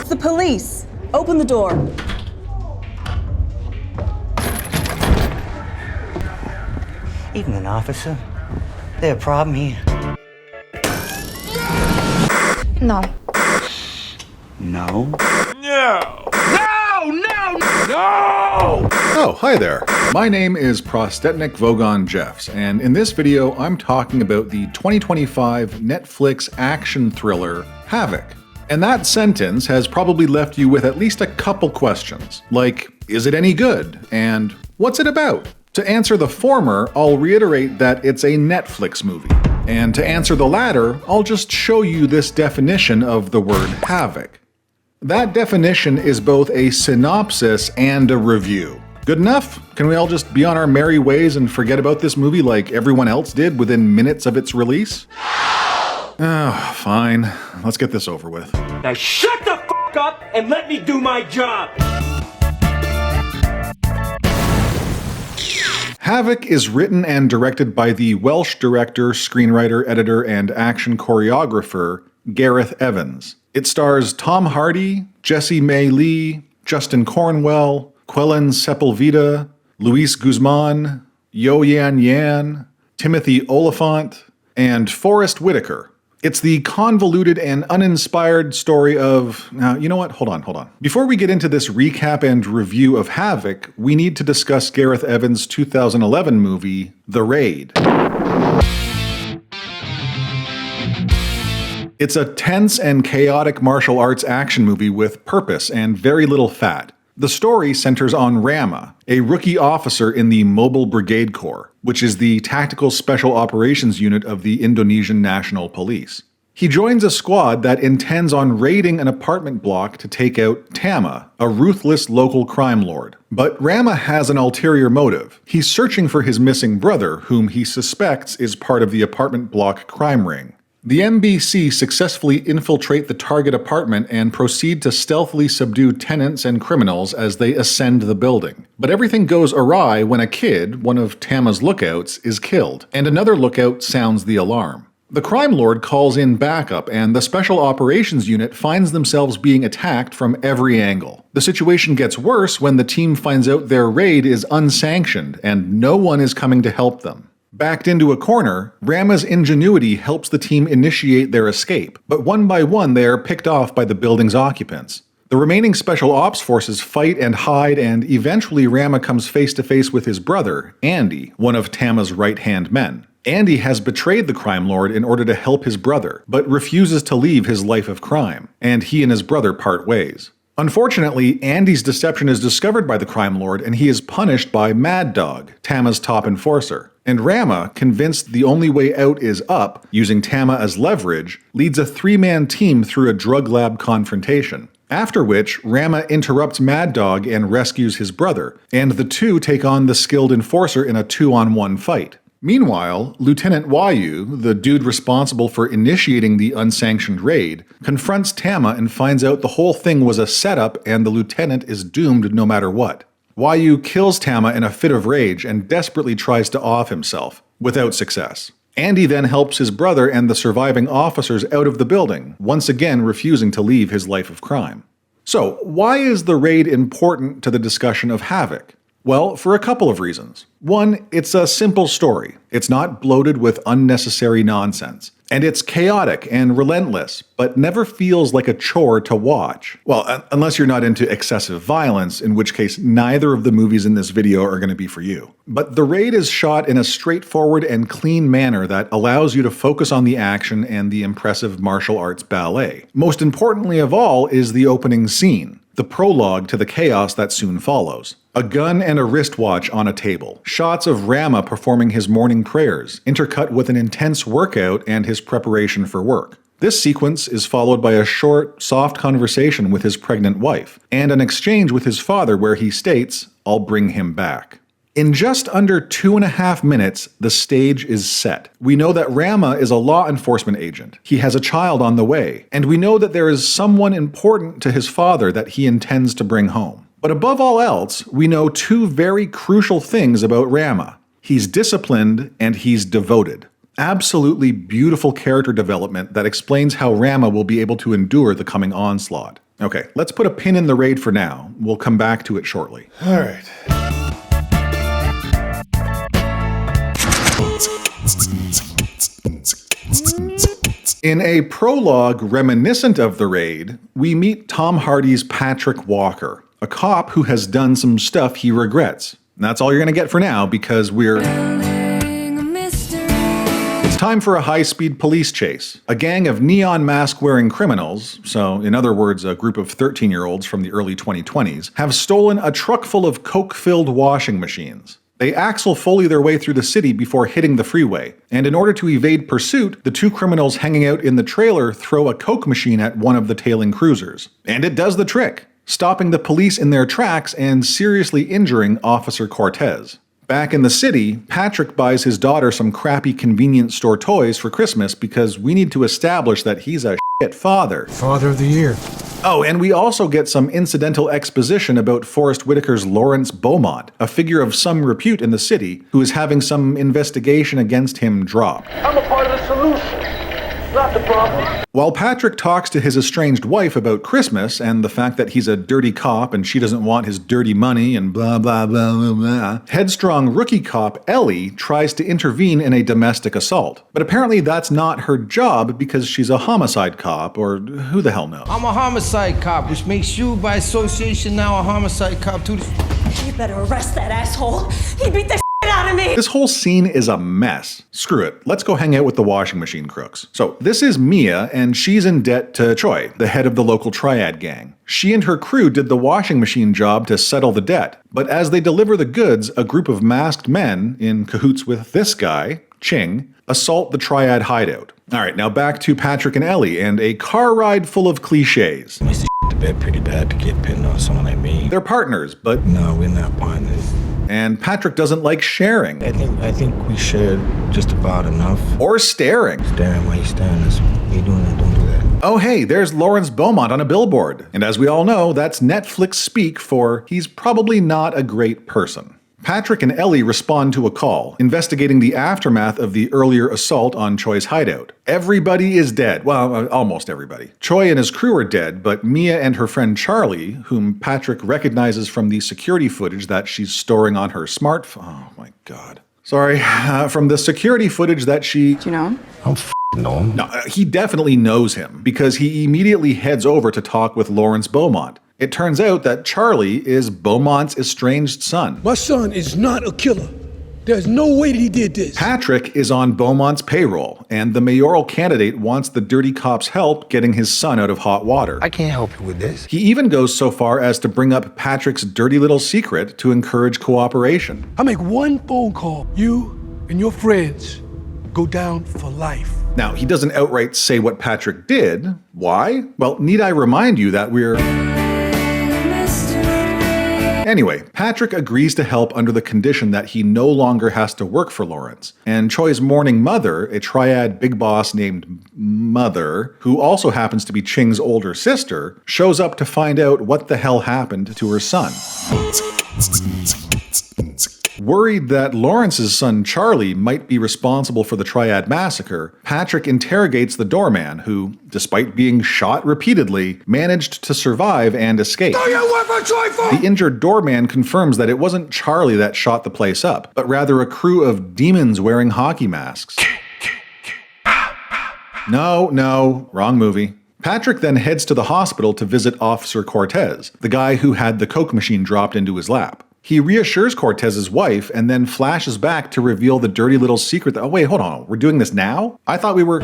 the police. Open the door. Evening, officer. There a problem here? No. No? No! No! No! No! Oh, hi there. My name is Prostetnik Vogon Jeffs, and in this video I'm talking about the 2025 Netflix action thriller Havoc. And that sentence has probably left you with at least a couple questions, like, is it any good? And what's it about? To answer the former, I'll reiterate that it's a Netflix movie. And to answer the latter, I'll just show you this definition of the word havoc. That definition is both a synopsis and a review. Good enough? Can we all just be on our merry ways and forget about this movie like everyone else did within minutes of its release? Oh, fine. Let's get this over with. Now shut the f*** up and let me do my job! Havoc is written and directed by the Welsh director, screenwriter, editor, and action choreographer Gareth Evans. It stars Tom Hardy, Jessie May Lee, Justin Cornwell, Quellen Sepulveda, Luis Guzman, Yo Yan Yan, Timothy Oliphant, and Forrest Whitaker. It's the convoluted and uninspired story of... Now, you know what? Hold on. Before we get into this recap and review of Havoc, we need to discuss Gareth Evans' 2011 movie, The Raid. It's a tense and chaotic martial arts action movie with purpose and very little fat. The story centers on Rama, a rookie officer in the Mobile Brigade Corps, which is the tactical special operations unit of the Indonesian National Police. He joins a squad that intends on raiding an apartment block to take out Tama, a ruthless local crime lord. But Rama has an ulterior motive. He's searching for his missing brother, whom he suspects is part of the apartment block crime ring. The MBC successfully infiltrate the target apartment and proceed to stealthily subdue tenants and criminals as they ascend the building. But everything goes awry when a kid, one of Tama's lookouts, is killed, and another lookout sounds the alarm. The crime lord calls in backup, and the Special Operations Unit finds themselves being attacked from every angle. The situation gets worse when the team finds out their raid is unsanctioned, and no one is coming to help them. Backed into a corner, Rama's ingenuity helps the team initiate their escape, but one by one they are picked off by the building's occupants. The remaining special ops forces fight and hide, and eventually Rama comes face to face with his brother, Andy, one of Tama's right-hand men. Andy has betrayed the crime lord in order to help his brother, but refuses to leave his life of crime, and he and his brother part ways. Unfortunately, Andy's deception is discovered by the crime lord and he is punished by Mad Dog, Tama's top enforcer. And Rama, convinced the only way out is up, using Tama as leverage, leads a three-man team through a drug lab confrontation. After which, Rama interrupts Mad Dog and rescues his brother, and the two take on the skilled enforcer in a 2-on-1 fight. Meanwhile, Lieutenant Wayu, the dude responsible for initiating the unsanctioned raid, confronts Tama and finds out the whole thing was a setup and the lieutenant is doomed no matter what. Wayu kills Tama in a fit of rage and desperately tries to off himself, without success. Andy then helps his brother and the surviving officers out of the building, once again refusing to leave his life of crime. So, why is the raid important to the discussion of Havoc? Well, for a couple of reasons. One, it's a simple story. It's not bloated with unnecessary nonsense. And it's chaotic and relentless, but never feels like a chore to watch. Well, unless you're not into excessive violence, in which case neither of the movies in this video are going to be for you. But The Raid is shot in a straightforward and clean manner that allows you to focus on the action and the impressive martial arts ballet. Most importantly of all is the opening scene, the prologue to the chaos that soon follows. A gun and a wristwatch on a table. Shots of Rama performing his morning prayers, intercut with an intense workout and his preparation for work. This sequence is followed by a short, soft conversation with his pregnant wife, and an exchange with his father where he states, "I'll bring him back." In just under 2.5 minutes, the stage is set. We know that Rama is a law enforcement agent. He has a child on the way, and we know that there is someone important to his father that he intends to bring home. But above all else, we know two very crucial things about Rama. He's disciplined and he's devoted. Absolutely beautiful character development that explains how Rama will be able to endure the coming onslaught. Okay, let's put a pin in the raid for now. We'll come back to it shortly. All right. In a prologue reminiscent of the raid, we meet Tom Hardy's Patrick Walker, a cop who has done some stuff he regrets. And that's all you're going to get for now because it's time for a high-speed police chase. A gang of neon mask-wearing criminals, so in other words, a group of 13-year-olds from the early 2020s, have stolen a truck full of coke-filled washing machines. They Axel Foley their way through the city before hitting the freeway, and in order to evade pursuit, the two criminals hanging out in the trailer throw a coke machine at one of the tailing cruisers. And it does the trick, stopping the police in their tracks and seriously injuring Officer Cortez. Back in the city, Patrick buys his daughter some crappy convenience store toys for Christmas because we need to establish that he's a shit father. Father of the Year. Oh, and we also get some incidental exposition about Forrest Whitaker's Lawrence Beaumont, a figure of some repute in the city, who is having some investigation against him dropped. I'm a part of the solution, not the problem. While Patrick talks to his estranged wife about Christmas and the fact that he's a dirty cop and she doesn't want his dirty money and blah blah blah blah blah, headstrong rookie cop Ellie tries to intervene in a domestic assault. But apparently that's not her job because she's a homicide cop, or who the hell knows. I'm a homicide cop, which makes you, by association, now a homicide cop too. You better arrest that asshole. He beat the shit out of me. This whole scene is a mess. Screw it. Let's go hang out with the washing machine crooks. So this is Mia, and she's in debt to Choi, the head of the local triad gang. She and her crew did the washing machine job to settle the debt. But as they deliver the goods, a group of masked men, in cahoots with this guy, Ching, assault the triad hideout. All right, now back to Patrick and Ellie and a car ride full of cliches. I used to the bed pretty bad to get pinned on someone like me. They're partners, but No, we're not partners. and Patrick doesn't like sharing I think we shared just about enough. or staring. Staring while you staring us. You doing that? Don't do that. Oh hey, there's Lawrence Beaumont on a billboard. And as we all know, that's Netflix speak for he's probably not a great person. Patrick and Ellie respond to a call, investigating the aftermath of the earlier assault on Choi's hideout. Everybody is dead. Well, almost everybody. Choi and his crew are dead, but Mia and her friend Charlie, whom Patrick recognizes from the security footage that she's storing on her smartphone. Oh my god. Sorry. From the security footage that she... Do you know him? I'm know him. No, he definitely knows him, because he immediately heads over to talk with Lawrence Beaumont. It turns out that Charlie is Beaumont's estranged son. My son is not a killer. There's no way that he did this. Patrick is on Beaumont's payroll, and the mayoral candidate wants the dirty cop's help getting his son out of hot water. I can't help you with this. He even goes so far as to bring up Patrick's dirty little secret to encourage cooperation. I make one phone call. You and your friends go down for life. Now, he doesn't outright say what Patrick did. Why? Well, need I remind you that we're... Anyway, Patrick agrees to help under the condition that he no longer has to work for Lawrence. And Choi's mourning mother, a triad big boss named Mother, who also happens to be Ching's older sister, shows up to find out what the hell happened to her son. Worried that Lawrence's son Charlie might be responsible for the Triad massacre, Patrick interrogates the doorman who, despite being shot repeatedly, managed to survive and escape. The injured doorman confirms that it wasn't Charlie that shot the place up, but rather a crew of demons wearing hockey masks. No, wrong movie. Patrick then heads to the hospital to visit Officer Cortez, the guy who had the coke machine dropped into his lap. He reassures Cortez's wife and then flashes back to reveal the dirty little secret that, oh wait, hold on, we're doing this now? I thought we were...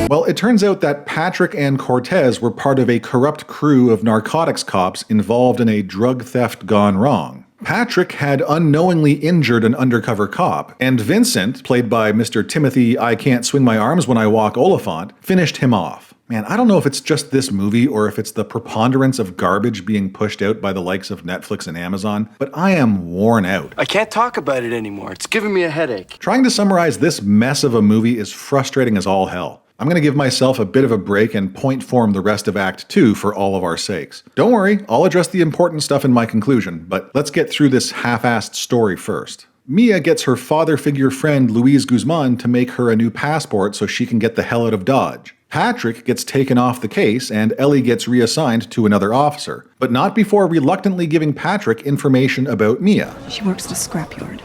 Well, it turns out that Patrick and Cortez were part of a corrupt crew of narcotics cops involved in a drug theft gone wrong. Patrick had unknowingly injured an undercover cop, and Vincent, played by Mr. Timothy I Can't Swing My Arms When I Walk Oliphant, finished him off. Man, I don't know if it's just this movie or if it's the preponderance of garbage being pushed out by the likes of Netflix and Amazon, but I am worn out. I can't talk about it anymore. It's giving me a headache. Trying to summarize this mess of a movie is frustrating as all hell. I'm going to give myself a bit of a break and point form the rest of Act 2 for all of our sakes. Don't worry, I'll address the important stuff in my conclusion, but let's get through this half-assed story first. Mia gets her father figure friend Luis Guzman to make her a new passport so she can get the hell out of Dodge. Patrick gets taken off the case and Ellie gets reassigned to another officer, but not before reluctantly giving Patrick information about Mia. She works at a scrapyard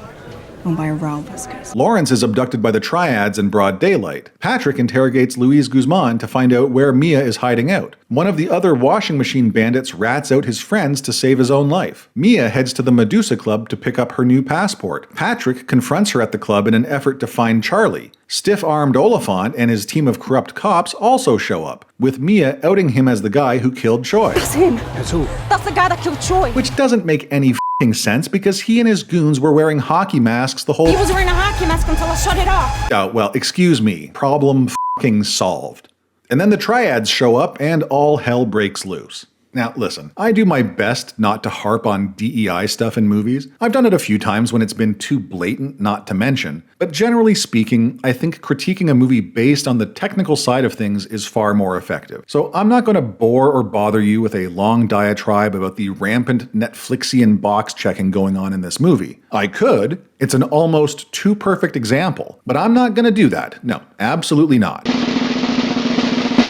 owned by a Raul Vasquez. Lawrence is abducted by the Triads in broad daylight. Patrick interrogates Luis Guzman to find out where Mia is hiding out. One of the other washing machine bandits rats out his friends to save his own life. Mia heads to the Medusa Club to pick up her new passport. Patrick confronts her at the club in an effort to find Charlie. Stiff-armed Oliphant and his team of corrupt cops also show up, with Mia outing him as the guy who killed Choi. That's him. That's who? That's the guy that killed Choi. Which doesn't make any f***ing sense because he and his goons were wearing hockey masks the whole— He was wearing a hockey mask until I shut it off. Oh, well, excuse me. Problem f***ing solved. And then the Triads show up and all hell breaks loose. Now, listen, I do my best not to harp on DEI stuff in movies. I've done it a few times when it's been too blatant not to mention, but generally speaking, I think critiquing a movie based on the technical side of things is far more effective. So I'm not going to bore or bother you with a long diatribe about the rampant Netflixian box checking going on in this movie. I could. It's an almost too perfect example, but I'm not going to do that. No, absolutely not.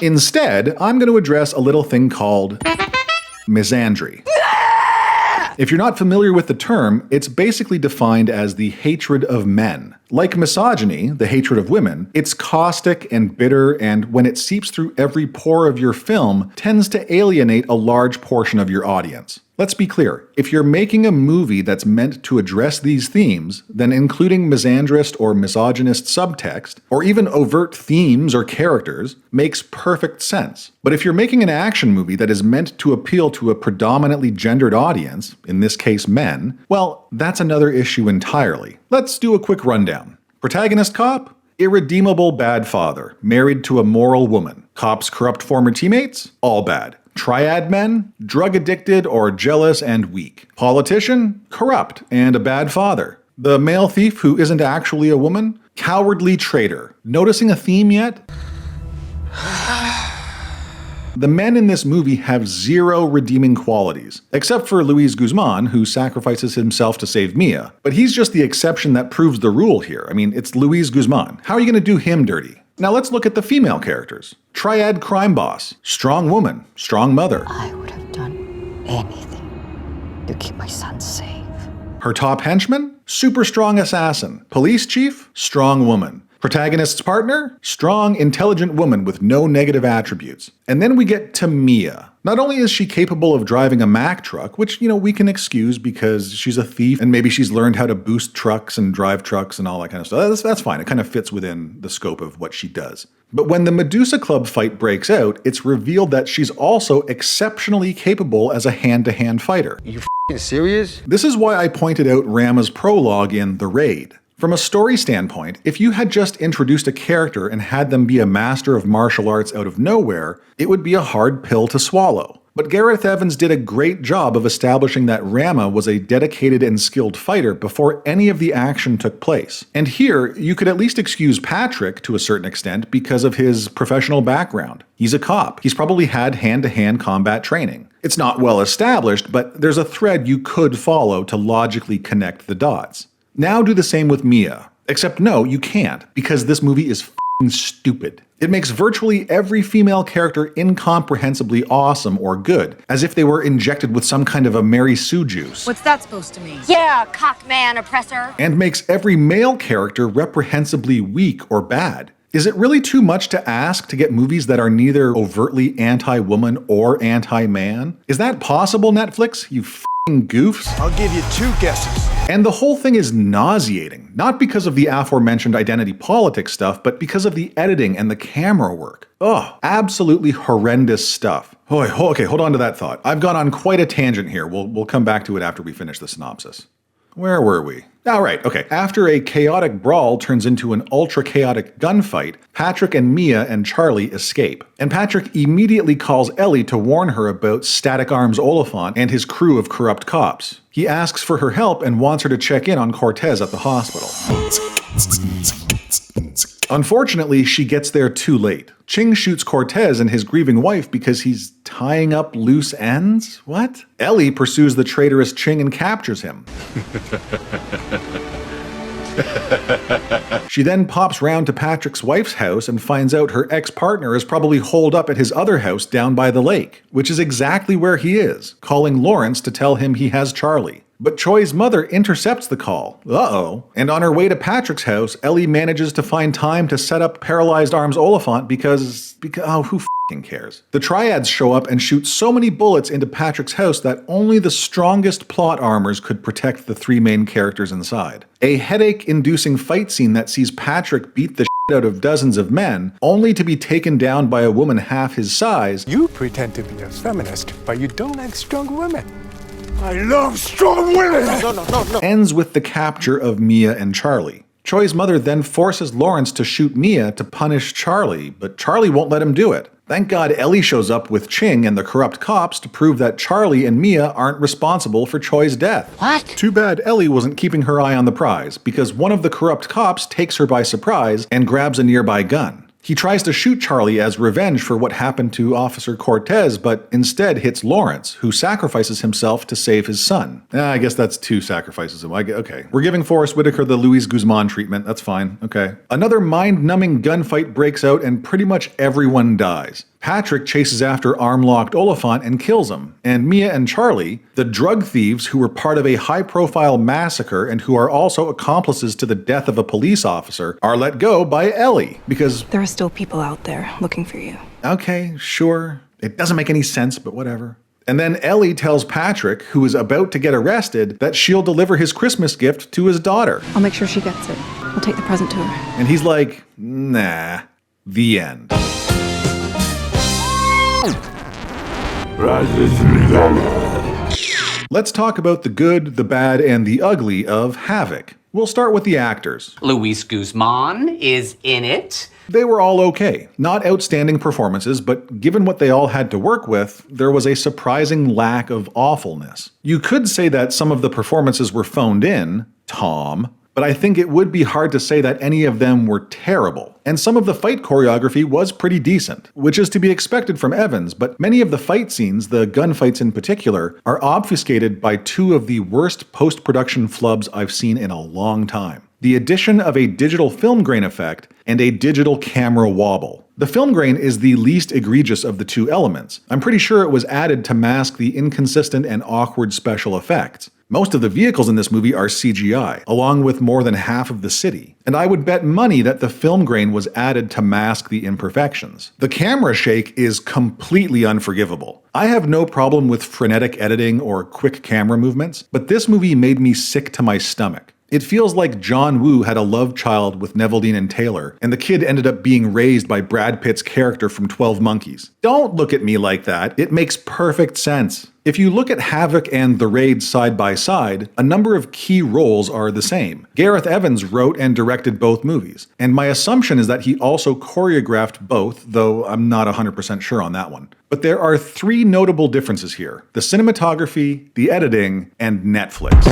Instead, I'm going to address a little thing called misandry. If you're not familiar with the term, it's basically defined as the hatred of men. Like misogyny, the hatred of women, it's caustic and bitter, and when it seeps through every pore of your film, tends to alienate a large portion of your audience. Let's be clear, if you're making a movie that's meant to address these themes, then including misandrist or misogynist subtext, or even overt themes or characters, makes perfect sense. But if you're making an action movie that is meant to appeal to a predominantly gendered audience, in this case men, well, that's another issue entirely. Let's do a quick rundown. Protagonist cop? Irredeemable bad father, married to a moral woman. Cop's corrupt former teammates? All bad. Triad men? Drug addicted or jealous and weak. Politician? Corrupt and a bad father. The male thief who isn't actually a woman? Cowardly traitor. Noticing a theme yet? The men in this movie have zero redeeming qualities, except for Luis Guzman, who sacrifices himself to save Mia. But he's just the exception that proves the rule here. I mean, it's Luis Guzman. How are you going to do him dirty? Now let's look at the female characters. Triad crime boss, strong woman, strong mother. I would have done anything to keep my son safe. Her top henchman, super strong assassin. Police chief, strong woman. Protagonist's partner, strong, intelligent woman with no negative attributes. And then we get to Mia. Not only is she capable of driving a Mack truck, which, we can excuse because she's a thief and maybe she's learned how to boost trucks and drive trucks and all that kind of stuff. That's fine. It kind of fits within the scope of what she does. But when the Medusa Club fight breaks out, it's revealed that she's also exceptionally capable as a hand-to-hand fighter. You f***ing serious? This is why I pointed out Rama's prologue in The Raid. From a story standpoint, if you had just introduced a character and had them be a master of martial arts out of nowhere, it would be a hard pill to swallow. But Gareth Evans did a great job of establishing that Rama was a dedicated and skilled fighter before any of the action took place. And here, you could at least excuse Patrick to a certain extent because of his professional background. He's a cop. He's probably had hand-to-hand combat training. It's not well established, but there's a thread you could follow to logically connect the dots. Now do the same with Mia. Except no, you can't, because this movie is f***ing stupid. It makes virtually every female character incomprehensibly awesome or good, as if they were injected with some kind of a Mary Sue juice. What's that supposed to mean? Yeah, cockman oppressor. And makes every male character reprehensibly weak or bad. Is it really too much to ask to get movies that are neither overtly anti-woman or anti-man? Is that possible, Netflix? You f***ing goofs? I'll give you 2 guesses. And the whole thing is nauseating, not because of the aforementioned identity politics stuff, but because of the editing and the camera work. Ugh, absolutely horrendous stuff. Okay, hold on to that thought. I've gone on quite a tangent here. We'll come back to it after we finish the synopsis. Where were we? All right, okay. After a chaotic brawl turns into an ultra-chaotic gunfight, Patrick and Mia and Charlie escape. And Patrick immediately calls Ellie to warn her about Static Arms Oliphant and his crew of corrupt cops. He asks for her help and wants her to check in on Cortez at the hospital. Unfortunately, she gets there too late. Ching shoots Cortez and his grieving wife because he's tying up loose ends? What? Ellie pursues the traitorous Ching and captures him. She then pops round to Patrick's wife's house and finds out her ex-partner is probably holed up at his other house down by the lake, which is exactly where he is, calling Lawrence to tell him he has Charlie. But Choi's mother intercepts the call. Uh-oh. And on her way to Patrick's house, Ellie manages to find time to set up Paralyzed Arms Oliphant because oh, who f***ing cares? The Triads show up and shoot so many bullets into Patrick's house that only the strongest plot armors could protect the three main characters inside. A headache-inducing fight scene that sees Patrick beat the shit out of dozens of men, only to be taken down by a woman half his size. You pretend to be a feminist, but you don't like strong women. I love strong women! No. Ends with the capture of Mia and Charlie. Choi's mother then forces Lawrence to shoot Mia to punish Charlie, but Charlie won't let him do it. Thank God Ellie shows up with Ching and the corrupt cops to prove that Charlie and Mia aren't responsible for Choi's death. What? Too bad Ellie wasn't keeping her eye on the prize, because one of the corrupt cops takes her by surprise and grabs a nearby gun. He tries to shoot Charlie as revenge for what happened to Officer Cortez, but instead hits Lawrence, who sacrifices himself to save his son. I guess that's two sacrifices. Okay. We're giving Forrest Whitaker the Luis Guzman treatment. That's fine. Okay. Another mind-numbing gunfight breaks out and pretty much everyone dies. Patrick chases after arm-locked Oliphant and kills him, and Mia and Charlie, the drug thieves who were part of a high-profile massacre and who are also accomplices to the death of a police officer, are let go by Ellie, because There are still people out there looking for you. okay, sure, it doesn't make any sense, but whatever. And then Ellie tells Patrick, who is about to get arrested, that she'll deliver his Christmas gift to his daughter. I'll make sure she gets it. I'll take the present to her. And he's like, nah. The end. Let's talk about the good, the bad, and the ugly of Havoc. We'll start with the actors. Luis Guzman is in it. They were all okay. Not outstanding performances, but given what they all had to work with, there was a surprising lack of awfulness. You could say that some of the performances were phoned in, Tom, but I think it would be hard to say that any of them were terrible. And some of the fight choreography was pretty decent, which is to be expected from Evans, but many of the fight scenes, the gunfights in particular, are obfuscated by two of the worst post-production flubs I've seen in a long time. The addition of a digital film grain effect and a digital camera wobble. The film grain is the least egregious of the two elements. I'm pretty sure it was added to mask the inconsistent and awkward special effects. Most of the vehicles in this movie are CGI, along with more than half of the city. And I would bet money that the film grain was added to mask the imperfections. The camera shake is completely unforgivable. I have no problem with frenetic editing or quick camera movements, but this movie made me sick to my stomach. It feels like John Woo had a love child with Neveldine and Taylor, and the kid ended up being raised by Brad Pitt's character from 12 Monkeys. Don't look at me like that. It makes perfect sense. If you look at Havoc and The Raid side by side, a number of key roles are the same. Gareth Evans wrote and directed both movies, and my assumption is that he also choreographed both, though I'm not 100% sure on that one. But there are three notable differences here: the cinematography, the editing, and Netflix.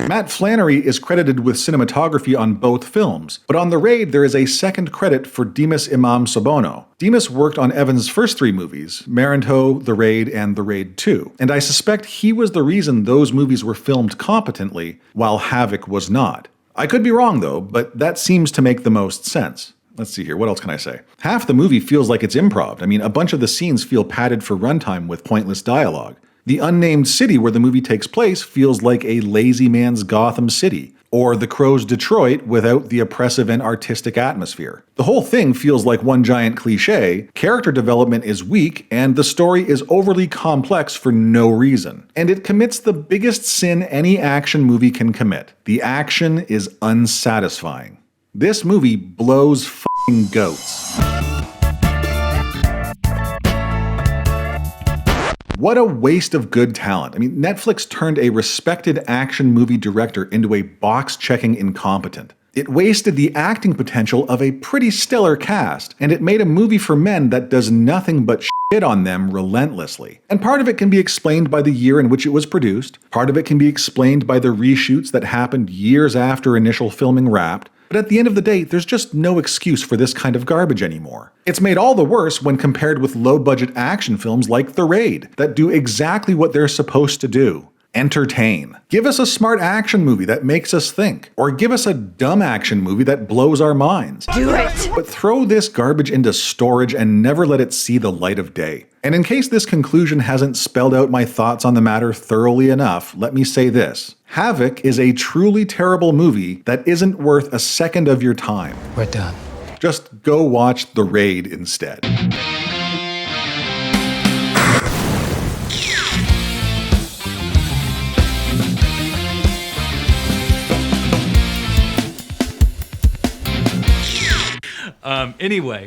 Matt Flannery is credited with cinematography on both films, but on The Raid there is a second credit for Dimas Imam Sobono. Dimas worked on Evans' first three movies, Marinto, The Raid, and The Raid 2, and I suspect he was the reason those movies were filmed competently, while Havoc was not. I could be wrong though, but that seems to make the most sense. Let's see here, what else can I say? Half the movie feels like it's improv. I mean, a bunch of the scenes feel padded for runtime with pointless dialogue. The unnamed city where the movie takes place feels like a lazy man's Gotham City, or The Crow's Detroit without the oppressive and artistic atmosphere. The whole thing feels like one giant cliche, character development is weak, and the story is overly complex for no reason. And it commits the biggest sin any action movie can commit. The action is unsatisfying. This movie blows f***ing goats. What a waste of good talent. I mean, Netflix turned a respected action movie director into a box-checking incompetent. It wasted the acting potential of a pretty stellar cast, and it made a movie for men that does nothing but shit on them relentlessly. And part of it can be explained by the year in which it was produced, part of it can be explained by the reshoots that happened years after initial filming wrapped, but at the end of the day, there's just no excuse for this kind of garbage anymore. It's made all the worse when compared with low-budget action films like The Raid, that do exactly what they're supposed to do. Entertain. Give us a smart action movie that makes us think, or give us a dumb action movie that blows our minds. Do it! But throw this garbage into storage and never let it see the light of day. And in case this conclusion hasn't spelled out my thoughts on the matter thoroughly enough, let me say this. Havoc is a truly terrible movie that isn't worth a second of your time. We're done. Just go watch The Raid instead. Anyway.